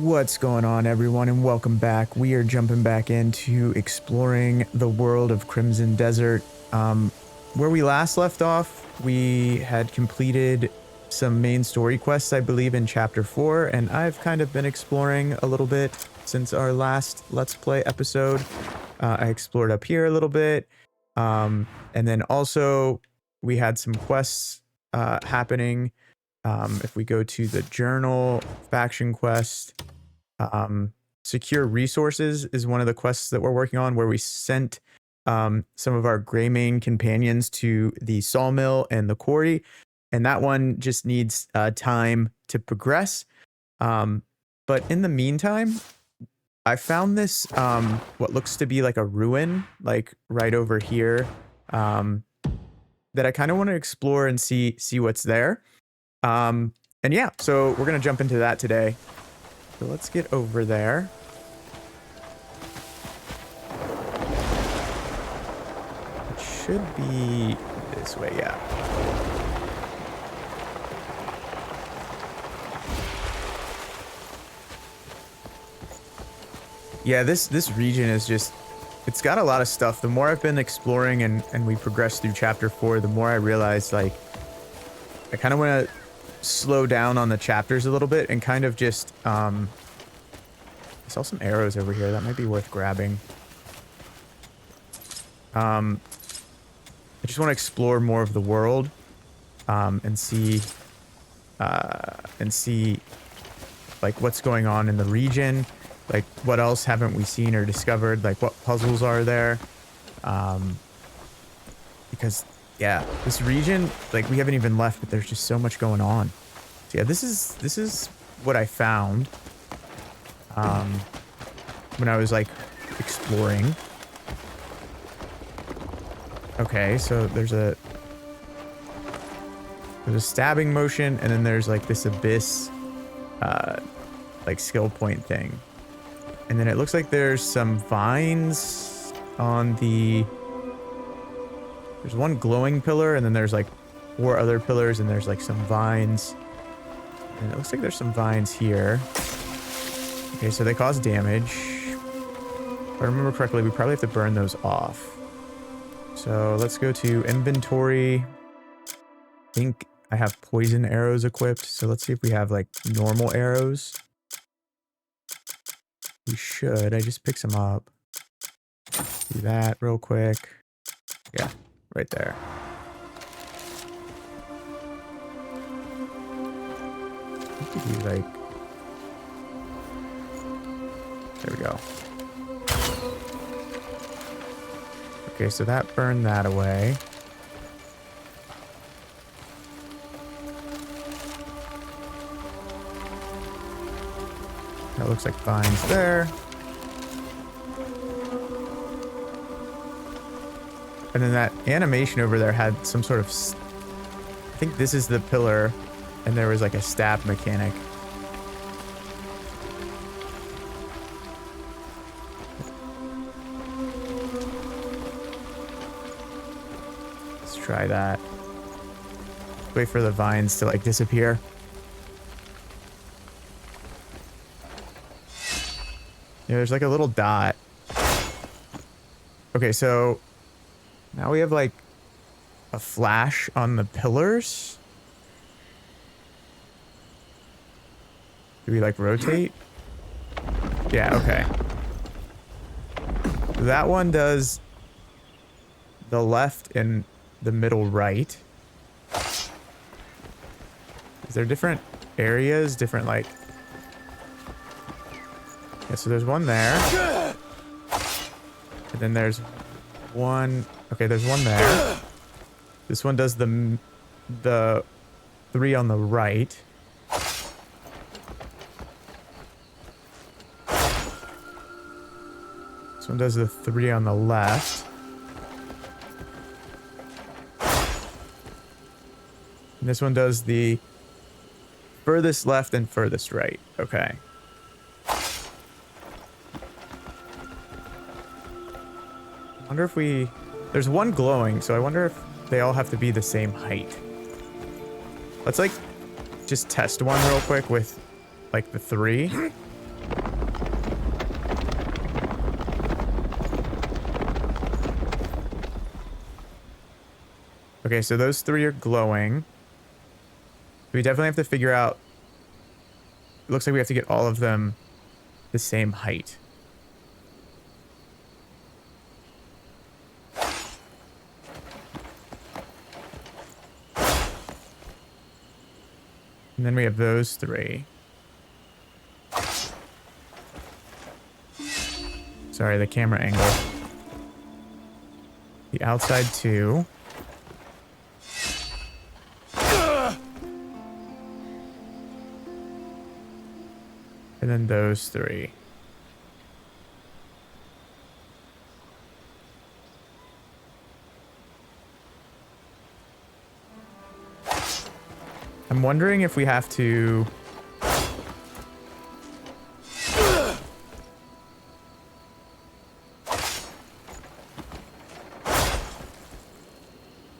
What's going on, everyone, and welcome back. We are jumping back into exploring the world of Crimson Desert. Where we last left off, we had completed some main story quests, I believe, in Chapter 4, and I've kind of been exploring a little bit since our last Let's Play episode. I explored up here a little bit, and then also we had some quests happening. If we go to the journal faction quest, secure resources is one of the quests that we're working on, where we sent some of our Greymane companions to the sawmill and the quarry, and that one just needs time to progress. But in the meantime, I found this what looks to be like a ruin, like right over here, that I kind of want to explore and see what's there. And yeah, so we're gonna jump into that today. So let's get over there. It should be this way, yeah. Yeah, this region is just, it's got a lot of stuff. The more I've been exploring and we progress through Chapter 4, the more I realize, like, I kind of want to slow down on the chapters a little bit and kind of just I saw some arrows over here that might be worth grabbing. I just want to explore more of the world and see like what's going on in the region, like what else haven't we seen or discovered, like what puzzles are there, because yeah, this region, like, we haven't even left, but there's just so much going on. So yeah, this is what I found when I was, like, exploring. Okay, so there's a stabbing motion, and then there's, like, this abyss, like, skill point thing. And then it looks like there's some vines on the... There's one glowing pillar, and then there's like 4 other pillars, and there's like some vines. And it looks like there's some vines here. Okay, so they cause damage. If I remember correctly, we probably have to burn those off. So let's go to inventory. I think I have poison arrows equipped, so let's see if we have like normal arrows. We should. I just picked some up. Do that real quick. Yeah. Right there. I think we like... There we go. Okay, so that burned that away. That looks like vines there. And then that animation over there had some sort of... I think this is the pillar, and there was like a stab mechanic. Let's try that. Wait for the vines to like disappear. Yeah, there's like a little dot. Okay, so... now we have, like, a flash on the pillars. Do we, like, rotate? Yeah, okay. That one does the left and the middle right. Is there different areas? Different, like... Yeah, so there's one there. And then there's one... Okay, there's one there. This one does the 3 on the right. This one does the 3 on the left. And this one does the furthest left and furthest right. Okay. I wonder if we... There's one glowing, so I wonder if they all have to be the same height. Let's, like, just test one real quick with, like, the 3. Okay, so those 3 are glowing. We definitely have to figure out... It looks like we have to get all of them the same height. And then we have those 3. Sorry, the camera angle. The outside 2. And then those 3. I'm wondering if we have to...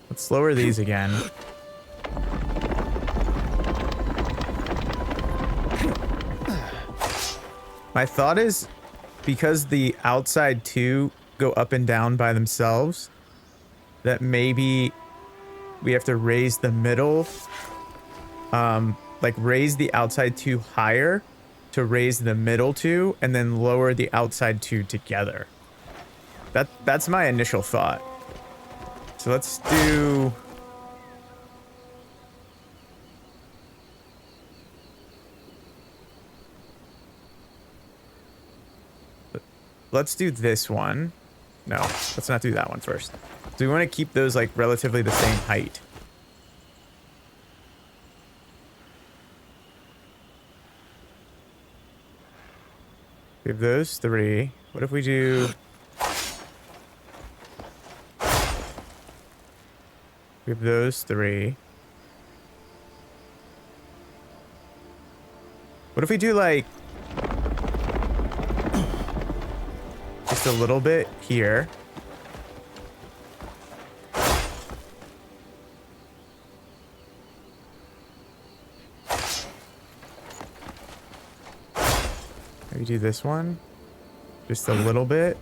Let's lower these again. My thought is, because the outside 2 go up and down by themselves, that maybe we have to raise the middle, like raise the outside 2 higher to raise the middle 2, and then lower the outside 2 together. That's my initial thought. So let's do... Let's do this one. No, let's not do that one first. So we want to keep those like relatively the same height. We have those 3. What if we do... We have those 3. What if we do like... just a little bit here. Maybe do this one. Just a little bit.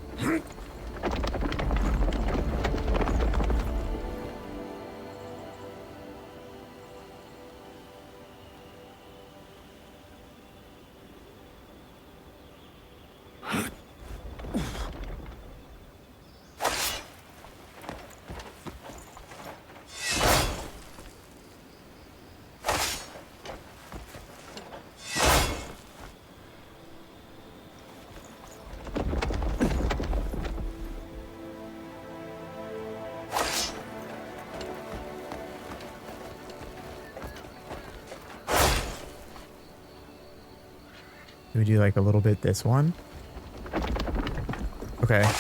We do like a little bit this one. Okay.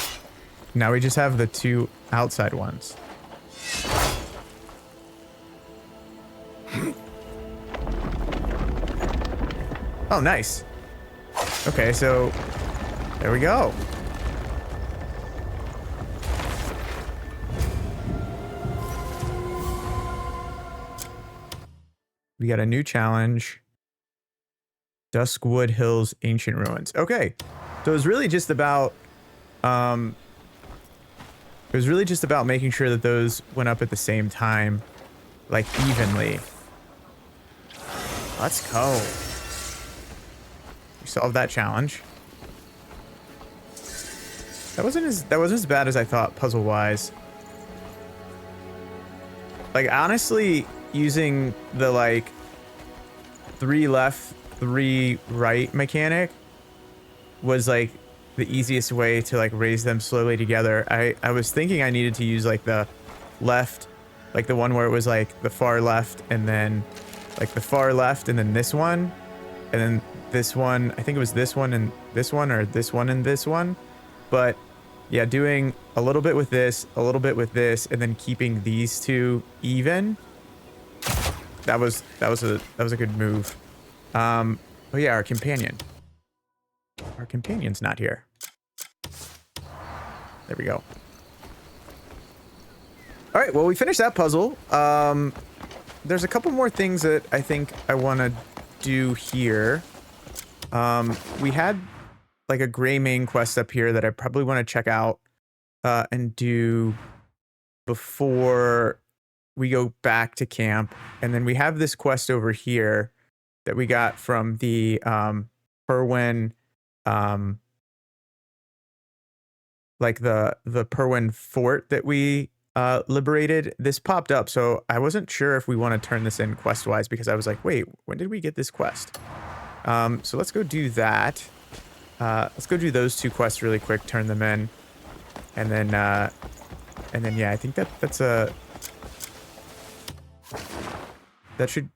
Now we just have the 2 outside ones. Oh, nice. Okay, so there we go. We got a new challenge. Duskwood Hill's Ancient Ruins. Okay, so it was really just about making sure that those went up at the same time, like evenly. Let's go. We solved that challenge. That wasn't as bad as I thought puzzle wise. Like honestly, using the like 3 left 3 right mechanic was like the easiest way to like raise them slowly together. I was thinking I needed to use like the left, like the one where it was like the far left and then like the far left and then this one and then this one. I think it was this one and this one, or this one and this one. But yeah, doing a little bit with this, a little bit with this, and then keeping these 2 even. That was a good move. Oh yeah, our companion. Our companion's not here. There we go. All right, well, we finished that puzzle. There's a couple more things that I think I want to do here. We had like a Greymane quest up here that I probably want to check out and do before we go back to camp, and then we have this quest over here that we got from the Pyrwin, like the Pyrwin fort that we liberated. This popped up, so I wasn't sure if we want to turn this in quest wise, because I was like, wait, when did we get this quest? So let's go do that. Let's go do those 2 quests really quick, turn them in, and then yeah, I think that should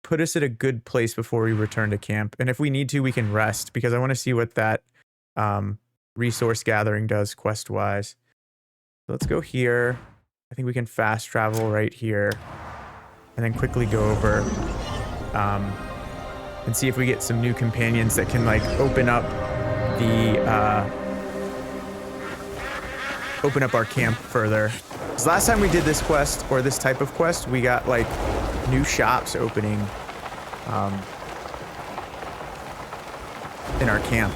put us at a good place before we return to camp. And if we need to, we can rest, because I want to see what that resource gathering does quest wise. So let's go here. I think we can fast travel right here, and then quickly go over and see if we get some new companions that can like open up our camp further. Because last time we did this quest, or this type of quest, we got like new shops opening in our camp.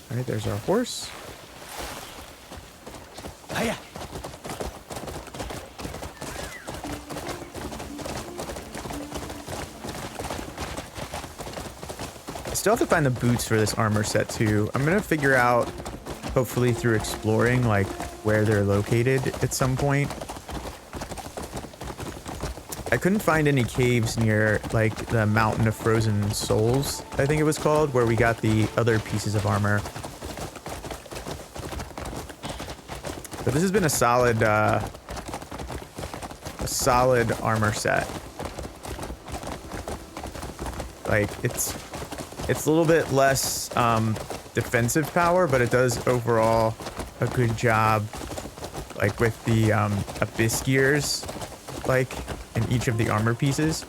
All right, there's our horse. Hiya. I still have to find the boots for this armor set too. I'm gonna figure out, hopefully through exploring, like where they're located at some point. I couldn't find any caves near like the Mountain of Frozen Souls, I think it was called, where we got the other pieces of armor. But this has been a solid armor set. Like it's a little bit less defensive power, but it does overall a good job, like with the abyss gears, like in each of the armor pieces.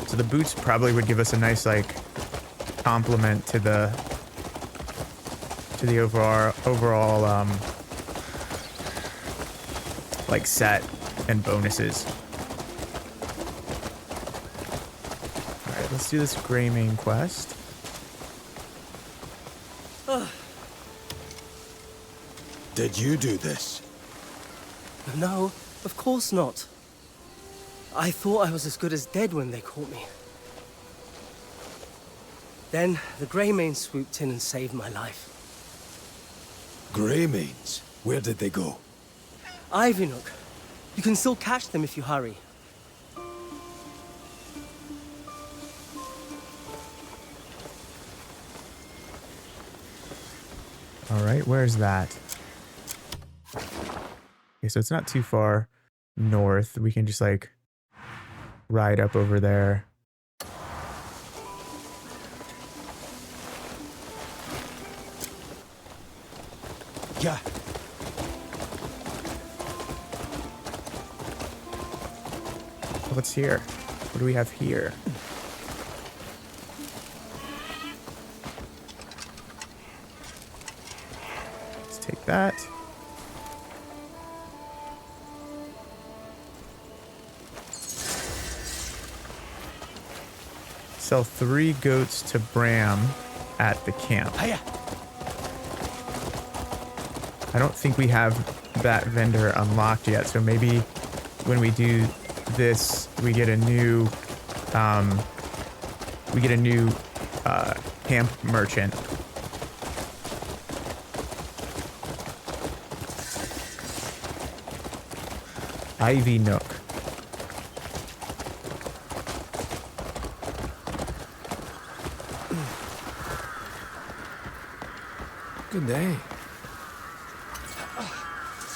So the boots probably would give us a nice like complement to the overall like set and bonuses. All right, let's do this Greymane quest. Did you do this? No, of course not. I thought I was as good as dead when they caught me. Then the Greymanes swooped in and saved my life. Greymanes? Where did they go? Ivy Nook. You can still catch them if you hurry. All right, where's that? Okay, so it's not too far north. We can just like ride up over there. Yeah. What's here? What do we have here? Let's take that. Sell 3 goats to Bram at the camp. Hiya. I don't think we have that vendor unlocked yet, so maybe when we do this, we get a new camp merchant. Ivy Nook. Good day.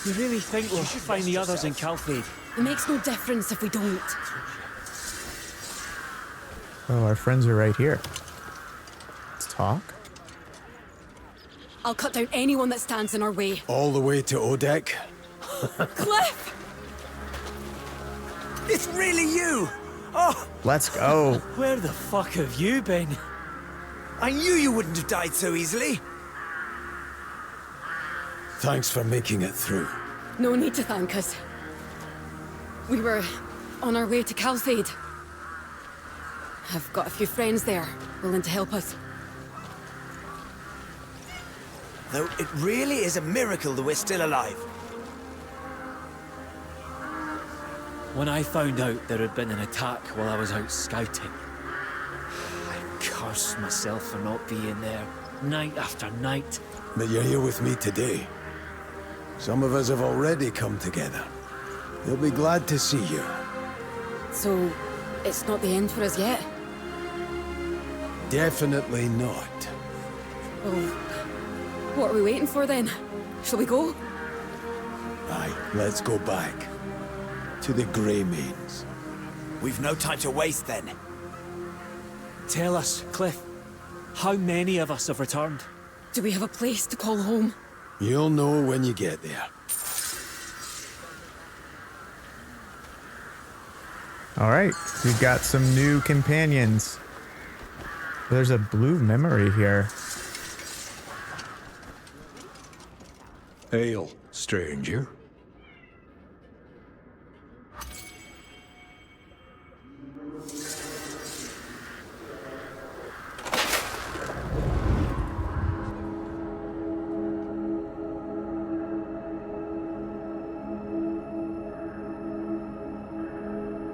You really think we should find the others in Calfade? It makes no difference if we don't. Oh, our friends are right here. Let's talk. I'll cut down anyone that stands in our way. All the way to Odek? Cliff! It's really you! Oh, Let's go. where the fuck have you been? I knew you wouldn't have died so easily. Thanks for making it through. No need to thank us. We were on our way to Calfade. I've got a few friends there, willing to help us. Though it really is a miracle that we're still alive. When I found out there had been an attack while I was out scouting, I cursed myself for not being there night after night. But you're here with me today. Some of us have already come together. They'll be glad to see you. So, it's not the end for us yet? Definitely not. Well, what are we waiting for then? Shall we go? Aye, let's go back. To the Greymanes. We've no time to waste then. Tell us, Kliff, how many of us have returned? Do we have a place to call home? You'll know when you get there. All right, we've got some new companions. There's a blue memory here. Hail, stranger.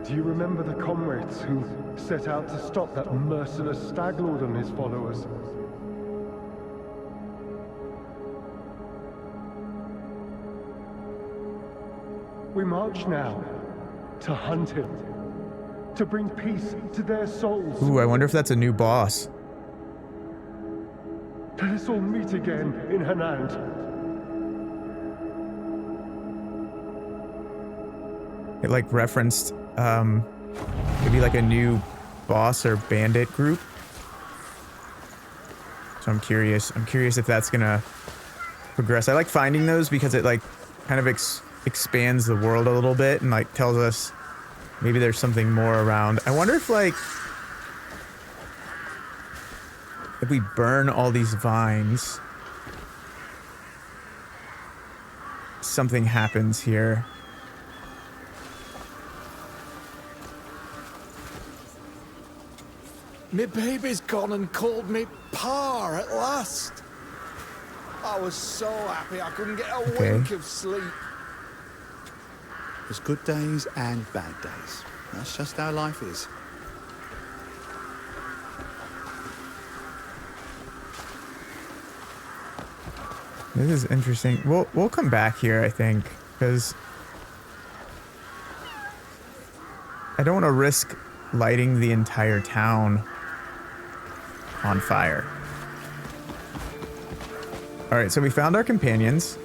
Do you remember the comrades who set out to stop that merciless stag lord and his followers? We march now to hunt him, to bring peace to their souls. Ooh, I wonder if that's a new boss. Let us all meet again in Hanand. It like referenced maybe like a new boss or bandit group. So I'm curious if that's gonna progress. I like finding those because it like kind of expands the world a little bit and like tells us maybe there's something more around. I wonder if like if we burn all these vines, something happens here. Me baby's gone and called me Pa at last. I was so happy I couldn't get a wink of sleep. There's good days and bad days. That's just how life is. This is interesting. We'll come back here, I think, because I don't want to risk lighting the entire town on fire. All right, so we found our companions.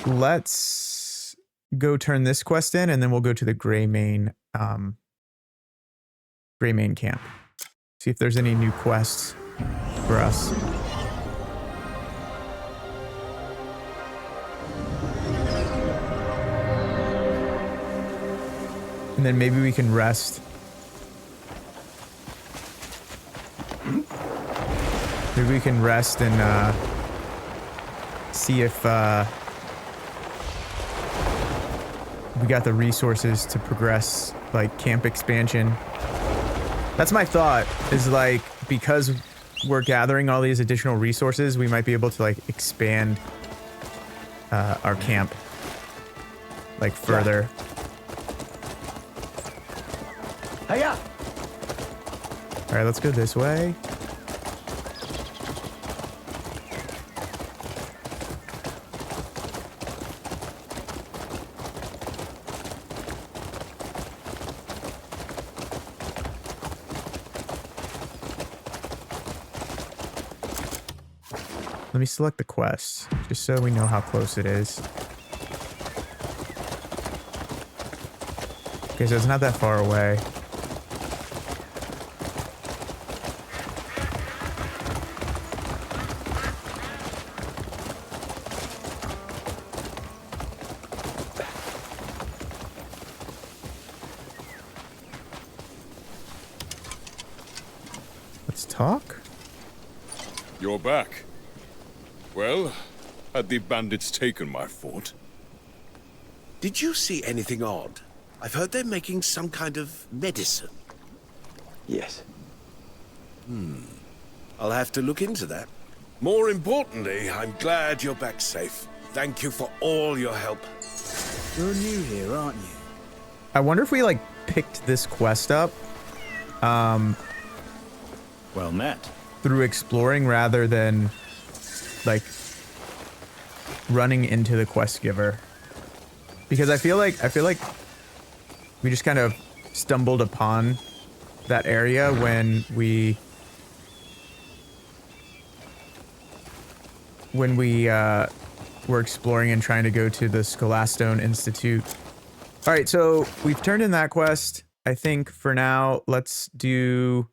Let's go turn this quest in, and then we'll go to the Greymane Camp. See if there's any new quests for us. And then maybe we can rest. Maybe we can rest and see if we got the resources to progress like camp expansion. That's my thought, is like because we're gathering all these additional resources, we might be able to like expand our camp like further. Hiya! All right, let's go this way. Let me select the quest, just so we know how close it is. Okay, so it's not that far away. Let's talk. You're back. Well, had the bandits taken my fort? Did you see anything odd? I've heard they're making some kind of medicine. Yes. I'll have to look into that. More importantly, I'm glad you're back safe. Thank you for all your help. You're new here, aren't you? I wonder if we like picked this quest up Well met. through exploring rather than like running into the quest giver. Because I feel like we just kind of stumbled upon that area when we were exploring and trying to go to the Scholastone Institute. All right, so we've turned in that quest. I think for now, let's do,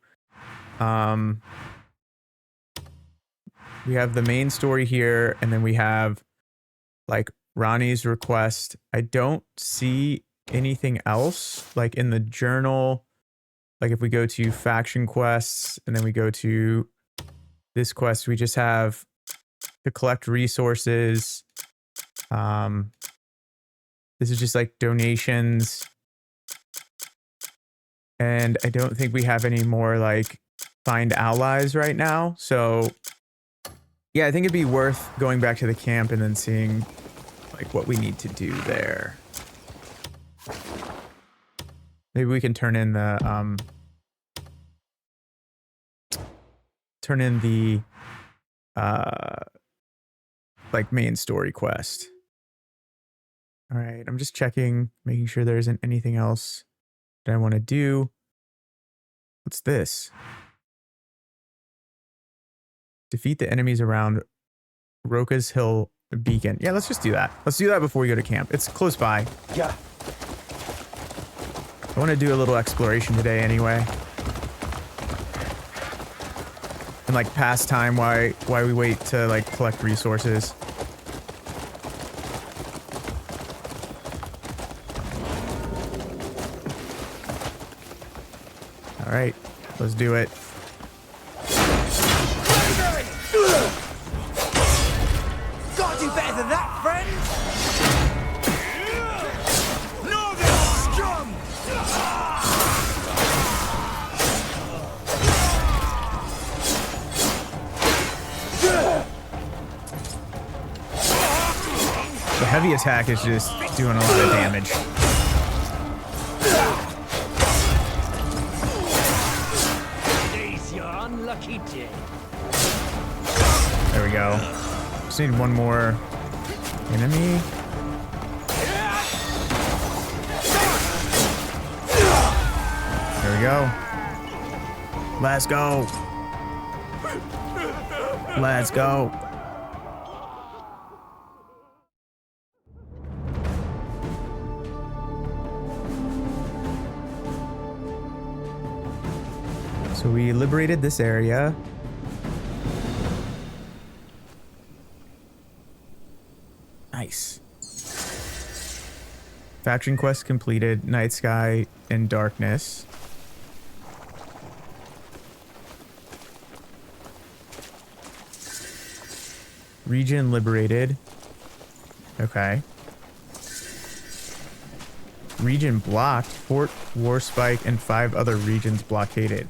we have the main story here, and then we have like Ronnie's request. I don't see anything else like in the journal. Like if we go to faction quests and then we go to this quest, we just have to collect resources. This is just like donations. And I don't think we have any more like find allies right now. So yeah, I think it'd be worth going back to the camp and then seeing like what we need to do there. Maybe we can turn in the like main story quest. All right, I'm just checking, making sure there isn't anything else that I want to do. What's this? Defeat the enemies around Roka's Hill Beacon. Yeah, let's just do that. Let's do that before we go to camp. It's close by. Yeah. I want to do a little exploration today anyway. And like pass time while we wait to like collect resources. All right, let's do it. Gotta do better than that, friend! Northern scum! The heavy attack is just doing a lot of damage. Today's your unlucky day. There we go. Just need one more enemy. There we go. Let's go. Let's go. So we liberated this area. Nice. Faction quest completed. Night Sky and Darkness. Region liberated. Okay. Region blocked. Fort Warspike and 5 other regions blockaded.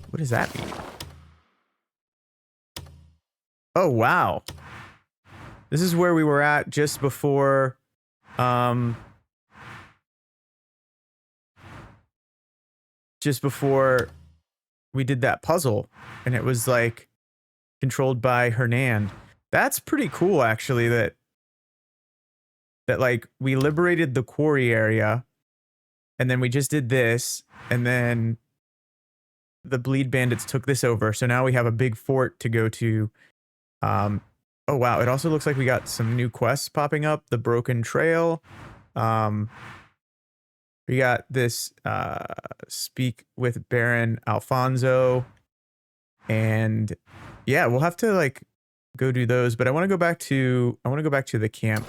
What does that mean? Oh, wow. This is where we were at just before, we did that puzzle, and it was like controlled by Hernan. That's pretty cool, actually, that like we liberated the quarry area, and then we just did this, and then the Bleed Bandits took this over. So now we have a big fort to go to. Oh, wow. It also looks like we got some new quests popping up. The Broken Trail. We got this Speak with Baron Alfonso. And yeah, we'll have to like go do those. But I want to go back to the camp.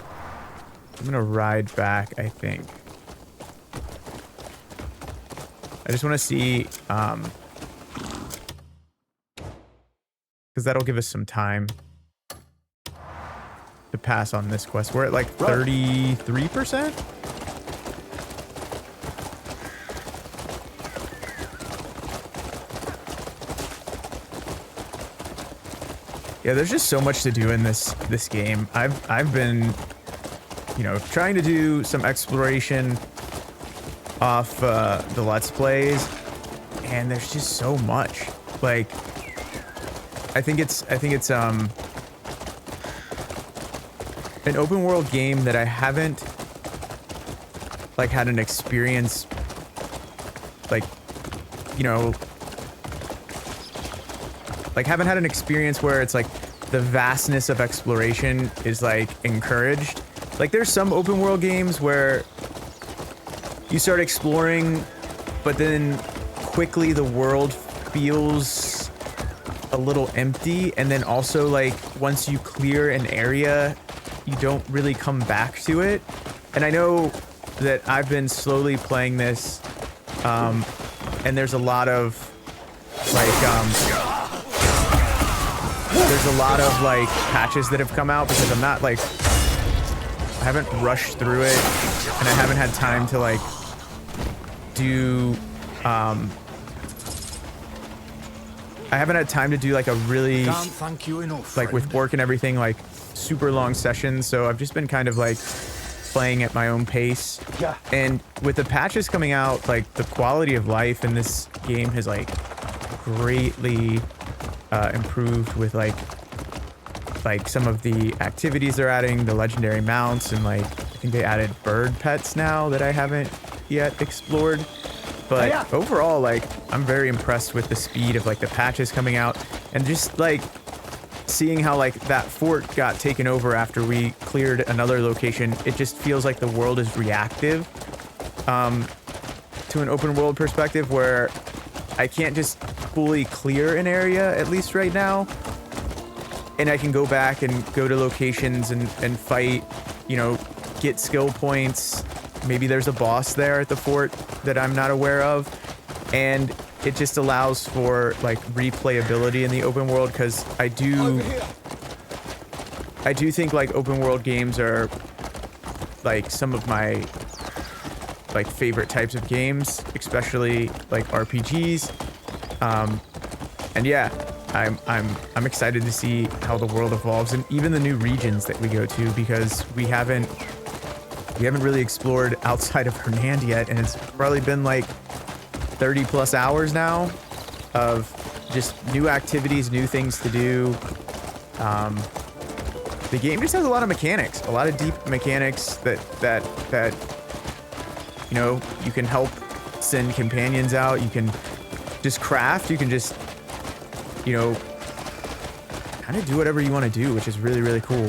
I'm going to ride back, I think. I just want to see because that'll give us some time to pass on this quest. We're at like 33%. Yeah, there's just so much to do in this game. I've been, you know, trying to do some exploration off the Let's Plays, and there's just so much. Like, I think it's an open world game that I haven't like had an experience, like, you know, like haven't had an experience where it's like the vastness of exploration is like encouraged. Like there's some open world games where you start exploring, but then quickly the world feels a little empty, and then also like once you clear an area, you don't really come back to it. And I know that I've been slowly playing this, and there's a lot of like there's a lot of like patches that have come out because I'm not like, I haven't rushed through it, and I haven't had time to like do I haven't had time to do like a really, Can't thank you enough, like with work and everything, like super long sessions. So I've just been kind of like playing at my own pace. Yeah. And with the patches coming out, like the quality of life in this game has like greatly improved with like some of the activities they're adding, the legendary mounts, and like I think they added bird pets now that I haven't yet explored. But overall, like, I'm very impressed with the speed of like the patches coming out, and just like seeing how like that fort got taken over after we cleared another location. It just feels like the world is reactive to an open world perspective, where I can't just fully clear an area, at least right now, and I can go back and go to locations and fight, you know, get skill points. Maybe there's a boss there at the fort that I'm not aware of, and it just allows for like replayability in the open world, because I do think like open world games are like some of my like favorite types of games, especially like RPGs. And yeah, I'm excited to see how the world evolves, and even the new regions that we go to, because we haven't really explored outside of Hernand yet, and it's probably been like 30 plus hours now of just new activities, new things to do. The game just has a lot of mechanics, a lot of deep mechanics that you know, you can help send companions out, you can just craft, you can just, you know, kind of do whatever you want to do, which is really, really cool.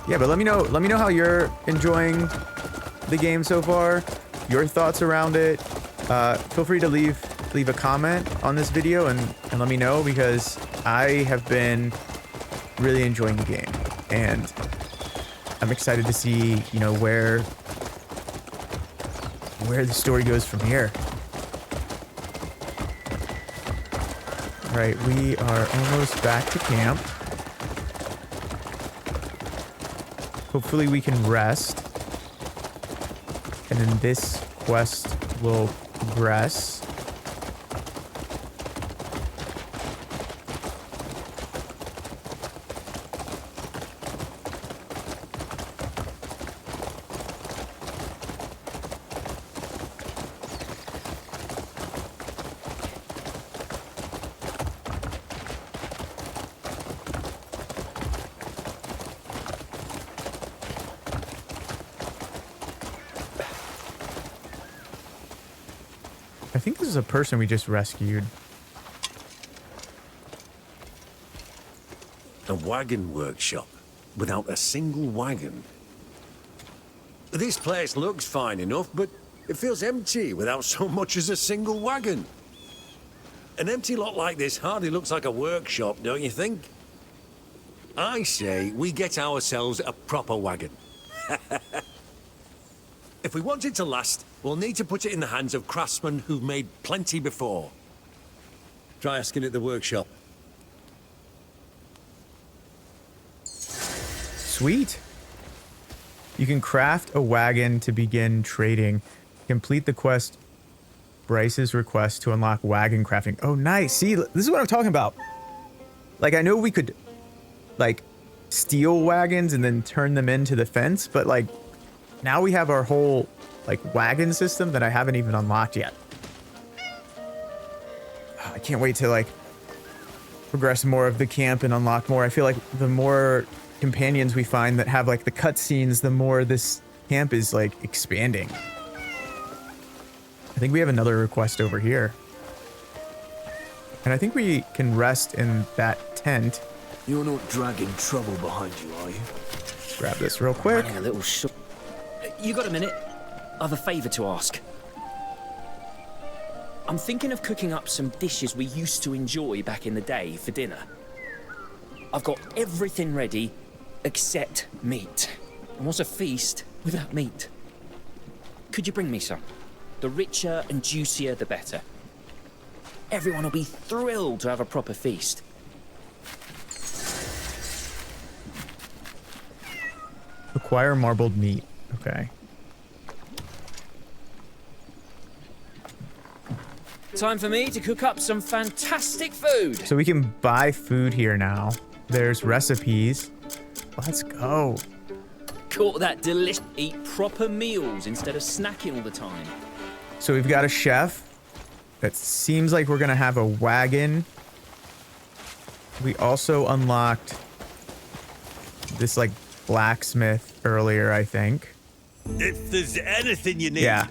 Yeah, but let me know how you're enjoying the game so far, your thoughts around it. Feel free to leave a comment on this video and let me know, because I have been really enjoying the game, and I'm excited to see, you know, where the story goes from here. All right, we are almost back to camp. Hopefully we can rest, and then this quest will progress. I think this is a person we just rescued. A wagon workshop without a single wagon. This place looks fine enough, but it feels empty without so much as a single wagon. An empty lot like this hardly looks like a workshop, don't you think? I say we get ourselves a proper wagon. If we want it to last, we'll need to put it in the hands of craftsmen who've made plenty before. Try asking at the workshop. Sweet. You can craft a wagon to begin trading. Complete the quest Bryce's request to unlock wagon crafting. Oh, nice. See, this is what I'm talking about. Like, I know we could, like, steal wagons and then turn them into the fence, but, like, now we have our whole, like, wagon system that I haven't even unlocked yet. I can't wait to, like, progress more of the camp and unlock more. I feel like the more companions we find that have, like, the cutscenes, the more this camp is, like, expanding. I think we have another request over here. And I think we can rest in that tent. You're not dragging trouble behind you, are you? Grab this real quick. A little You got a minute? I've a favor to ask. I'm thinking of cooking up some dishes we used to enjoy back in the day for dinner. I've got everything ready except meat. And what's a feast without meat? Could you bring me some? The richer and juicier, the better. Everyone will be thrilled to have a proper feast. Acquire marbled meat. Okay. Time for me to cook up some fantastic food. So we can buy food here now. There's recipes. Let's go. Caught that delicious. Eat proper meals instead of snacking all the time. So we've got a chef. That seems like we're gonna have a wagon. We also unlocked this, like, blacksmith earlier, I think. If there's anything you need. Yeah.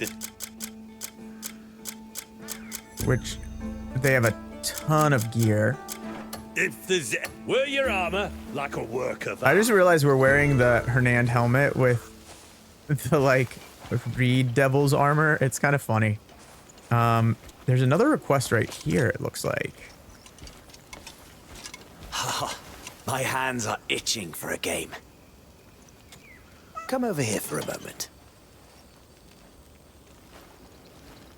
Which they have a ton of gear. If there's wear your armor like a worker. I just realized we're wearing the Hernand helmet with the, like, with Reed Devil's armor. It's kind of funny. There's another request right here, it looks like. My hands are itching for a game. Come over here for a moment.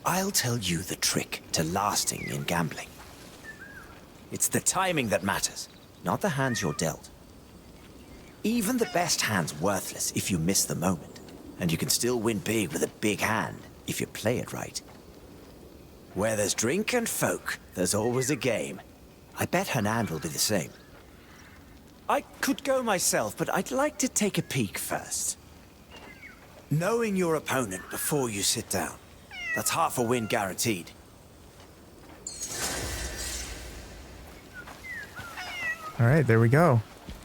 I'll tell you the trick to lasting in gambling. It's the timing that matters, not the hands you're dealt. Even the best hand's worthless if you miss the moment, and you can still win big with a big hand if you play it right. Where there's drink and folk, there's always a game. I bet Hernand will be the same. I could go myself, but I'd like to take a peek first. Knowing your opponent before you sit down. That's half a win guaranteed. All right, there we go.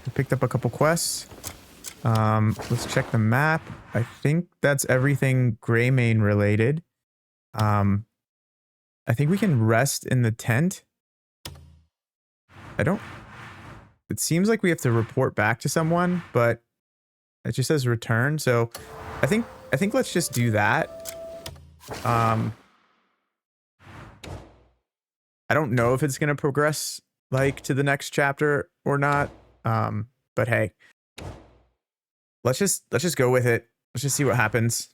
We picked up a couple quests. Let's check the map. I think that's everything Greymane related. I think we can rest in the tent. It seems like we have to report back to someone, but it just says return. So I think let's just do that. I don't know if it's gonna progress, like, to the next chapter or not. But hey, let's just go with it. Let's just see what happens.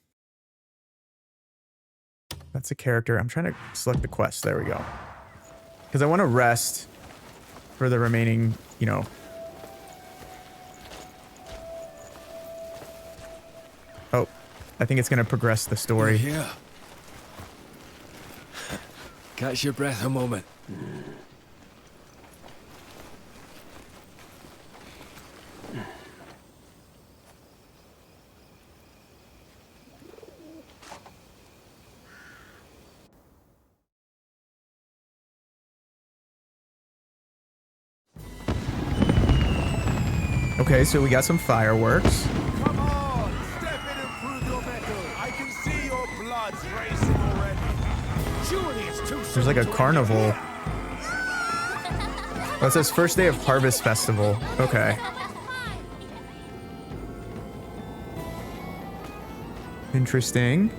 That's a character. I'm trying to select the quest. There we go. Because I want to rest for the remaining, you know. Oh, I think it's going to progress the story. Yeah. Catch your breath a moment. Okay, so we got some fireworks. Come on, step in and prove your mettle. I can see your blood's racing already. Surely it's too soon. There's like a carnival. Oh, it says first day of Harvest Festival. Okay. Interesting.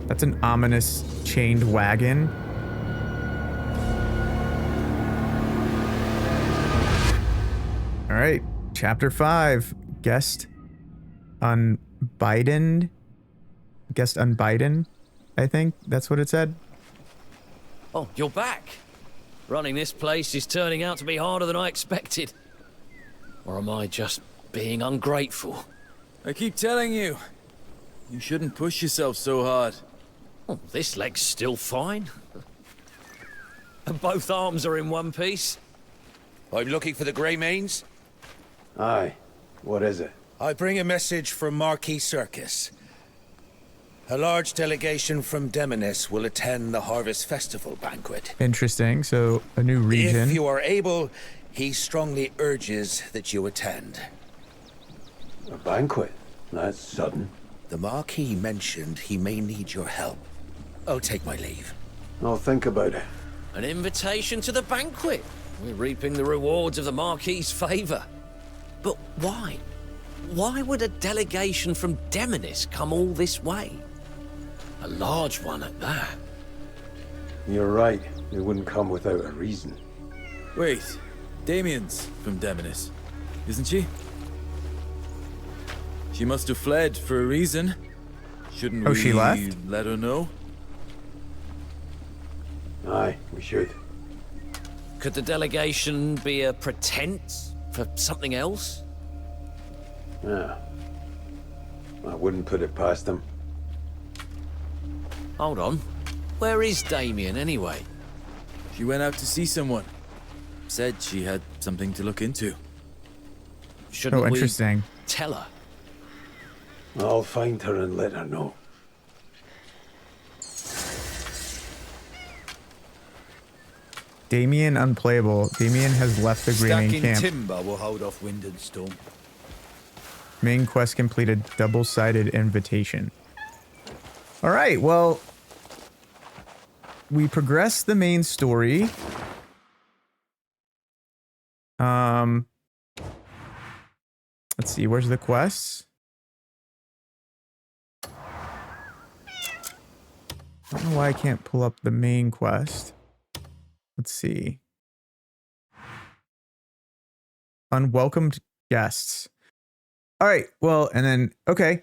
That's an ominous chained wagon. All right, chapter 5, guest unbidden. Guest unbidden, I think that's what it said. Oh, you're back. Running this place is turning out to be harder than I expected. Or am I just being ungrateful? I keep telling you, you shouldn't push yourself so hard. Oh, this leg's still fine. And both arms are in one piece. I'm looking for the Greymanes. Aye. What is it? I bring a message from Marquis Circus. A large delegation from Demonis will attend the Harvest Festival banquet. Interesting. So a new region. If you are able, he strongly urges that you attend. A banquet? That's sudden. The Marquis mentioned he may need your help. I'll take my leave. I'll think about it. An invitation to the banquet. We're reaping the rewards of the Marquis's favor. But why? Why would a delegation from Demonis come all this way? A large one at that. You're right. It wouldn't come without a reason. Wait, Damien's from Demonis, isn't she? She must have fled for a reason. Shouldn't we she left? let her know? Aye, we should. Could the delegation be a pretense for something else? Yeah. I wouldn't put it past them. Hold on. Where is Damien anyway? She went out to see someone. Said she had something to look into. Shouldn't interesting. we tell her? I'll find her and let her know. Damien unplayable. Damien has left the Greymane Camp. timber will hold off wind and storm. Main quest completed. Double-sided invitation. All right, well, we progressed the main story. Let's see, where's the quests? I don't know why I can't pull up the main quest. Let's see. Unwelcomed guests. All right, well, and then, okay.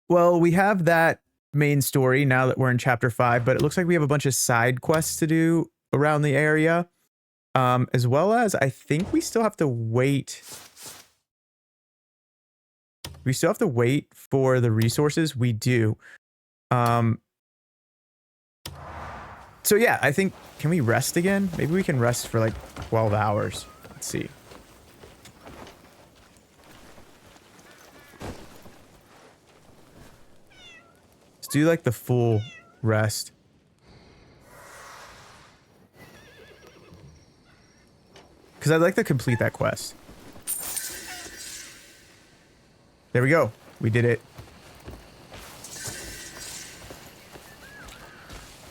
Well, we have that main story now that we're in chapter 5, but it looks like we have a bunch of side quests to do around the area. As well as, I think we still have to wait. We still have to wait for the resources. We do. So yeah, I think, can we rest again? Maybe we can rest for like 12 hours. Let's see. Let's do like the full rest. Because I'd like to complete that quest. There we go. We did it.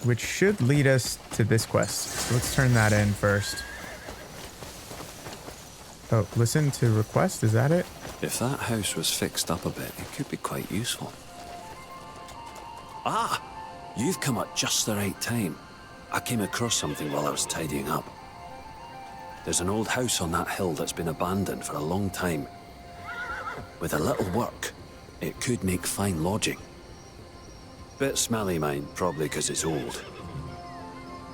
Which should lead us to this quest. So let's turn that in first. Oh, listen to request. Is that it? If that house was fixed up a bit, it could be quite useful. Ah! You've come at just the right time. I came across something while I was tidying up. There's an old house on that hill that's been abandoned for a long time. With a little work, it could make fine lodging. Bit smelly, mind, probably because it's old.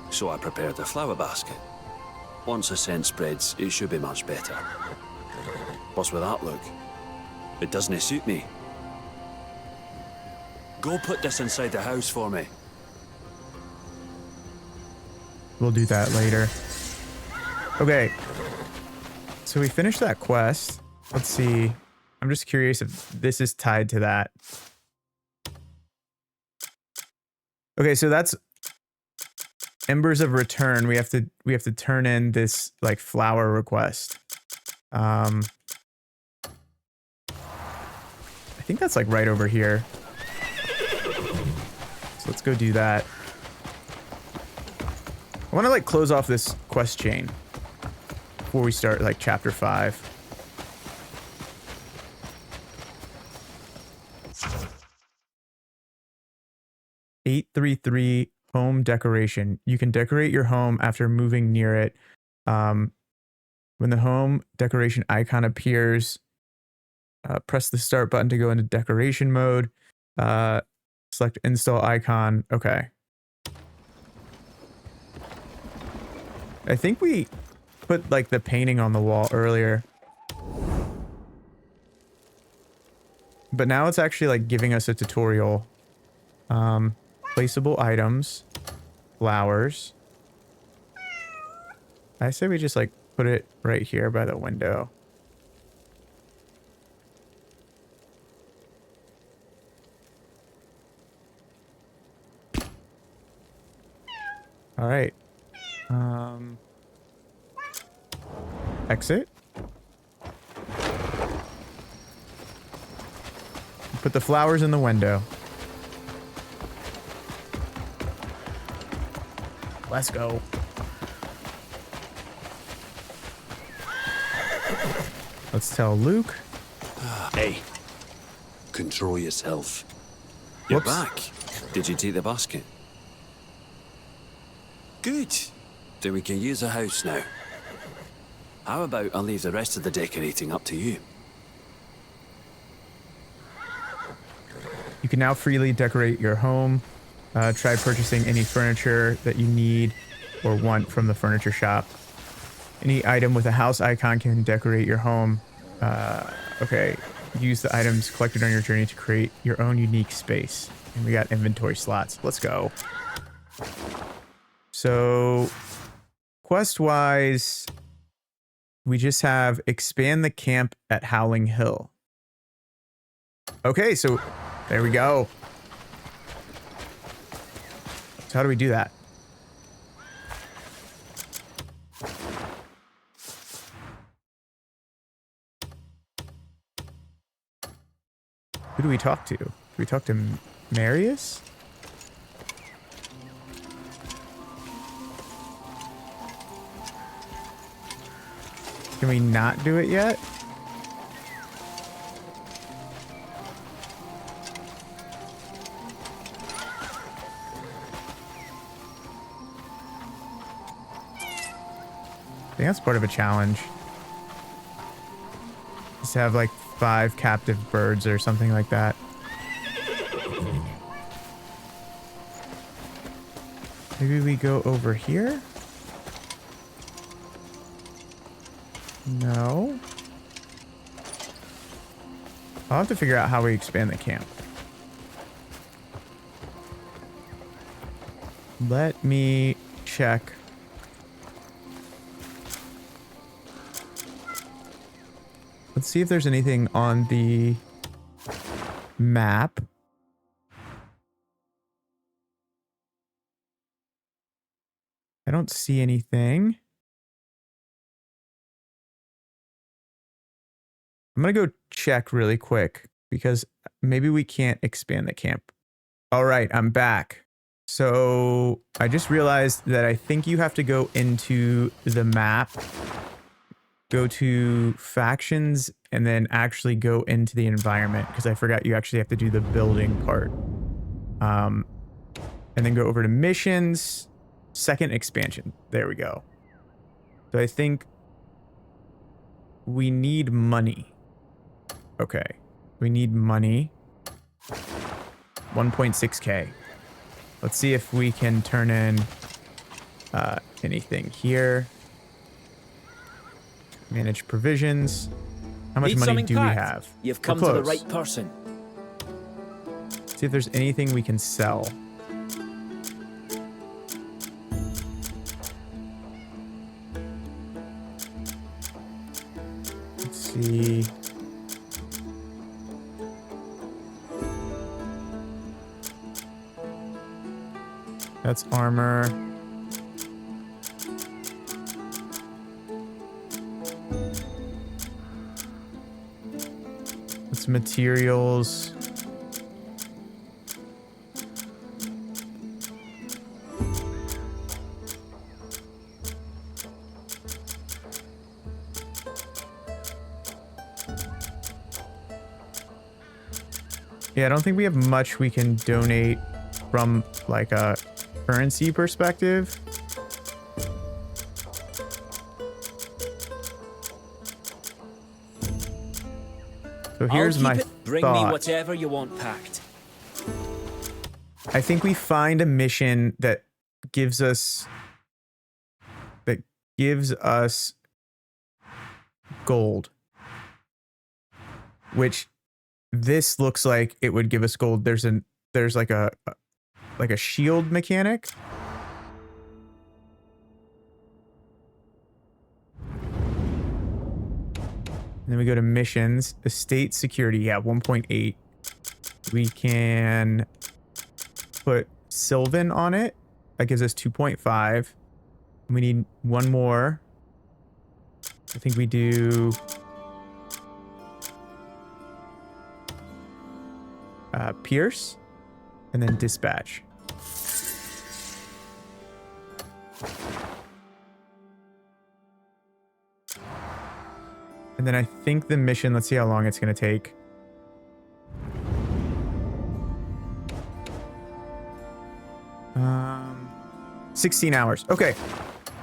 So I prepared a flower basket. Once the scent spreads, it should be much better. What's with that look? It doesn't suit me. Go put this inside the house for me. We'll do that later. Okay. So we finished that quest. Let's see. I'm just curious if this is tied to that. Okay, so that's Embers of Return. We have to turn in this like flower request. I think that's like right over here. So let's go do that. I want to like close off this quest chain before we start like chapter 5. $833 home decoration. You can decorate your home after moving near it. When the home decoration icon appears, press the start button to go into decoration mode. Select install icon. Okay. I think we put like the painting on the wall earlier. But now it's actually like giving us a tutorial. Placeable items, flowers. I say we just like put it right here by the window. All right. Exit. Put the flowers in the window. Let's go. Let's tell Luke. Hey, control yourself. You're Whoops. back. Did you take the basket? Good. Then we can use the house now. How about I leave the rest of the decorating up to you? You can now freely decorate your home. Try purchasing any furniture that you need or want from the furniture shop. Any item with a house icon can decorate your home. Okay. Use the items collected on your journey to create your own unique space. And we got inventory slots. Let's go. So, quest-wise, we just have expand the camp at Howling Hill. Okay, so there we go. So how do we do that? Who do we talk to? Do we talk to Marius? Can we not do it yet? I think that's part of a challenge. Just have like 5 captive birds or something like that. Maybe we go over here? No. I'll have to figure out how we expand the camp. Let me check. Let's see if there's anything on the map. I don't see anything. I'm gonna go check really quick because maybe we can't expand the camp. All right, I'm back. So I just realized that I think you have to go into the map, go to factions, and then actually go into the environment because I forgot you actually have to do the building part. And then go over to missions, second expansion. There we go. So I think we need money. Okay, we need money. 1.6k. Let's see if we can turn in anything here. Manage provisions. How much money do we have? You've come to the right person. See if there's anything we can sell. Let's see. That's armor. That's materials. Yeah, I don't think we have much we can donate from like a currency perspective. So here's my thought. Bring me whatever you want packed. I think we find a mission that gives us gold, which this looks like it would give us gold. There's like a shield mechanic. And then we go to missions, estate security. Yeah, 1.8. We can put Sylvan on it. That gives us 2.5. We need one more. I think we do Pierce and then Dispatch. And then I think the mission, let's see how long it's going to take. Um, 16 hours. Okay,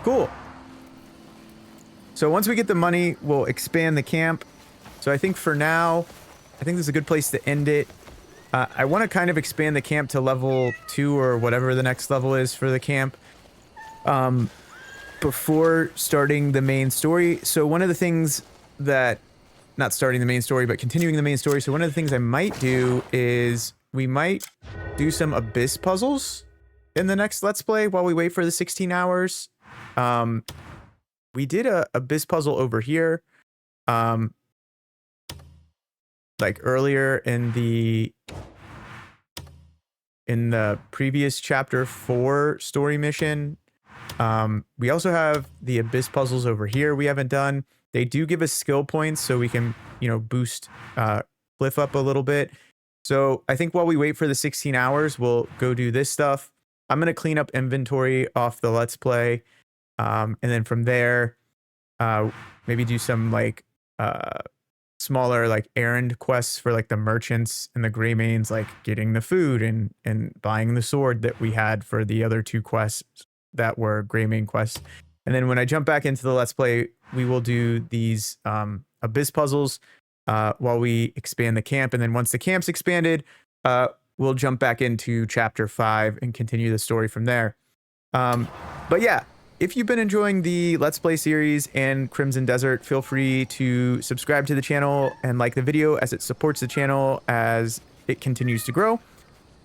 cool. So once we get the money, we'll expand the camp. So I think for now, I think this is a good place to end it. I want to kind of expand the camp to level 2 or whatever the next level is for the camp. Before starting the main story. So one of the things that, not starting the main story, but continuing the main story. So one of the things I might do is we might do some Abyss puzzles in the next Let's Play while we wait for the 16 hours. We did a Abyss puzzle over here. Like earlier in the previous chapter 4 story mission. We also have the Abyss puzzles over here we haven't done. They do give us skill points so we can, you know, boost Kliff up a little bit. So I think while we wait for the 16 hours, we'll go do this stuff. I'm going to clean up inventory off the Let's Play. And then from there, maybe do some like smaller like errand quests for like the merchants and the Greymanes, like getting the food and buying the sword that we had for the other 2 quests that were Greymane quests. And then when I jump back into the Let's Play, we will do these Abyss puzzles while we expand the camp. And then once the camp's expanded, we'll jump back into chapter 5 and continue the story from there. But yeah, if you've been enjoying the Let's Play series and Crimson Desert, feel free to subscribe to the channel and like the video, as it supports the channel as it continues to grow.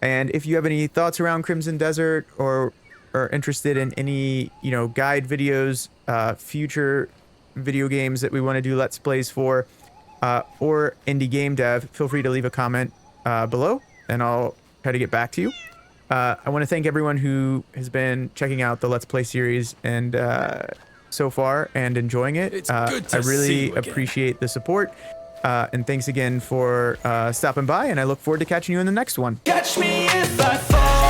And if you have any thoughts around Crimson Desert or are interested in any, you know, guide videos, future video games that we want to do Let's Plays for, or indie game dev, feel free to leave a comment below and I'll try to get back to you. I want to thank everyone who has been checking out the Let's Play series and so far and enjoying it. It's good to I really see you again. appreciate the support. And thanks again for stopping by, and I look forward to catching you in the next one. Catch me if I fall.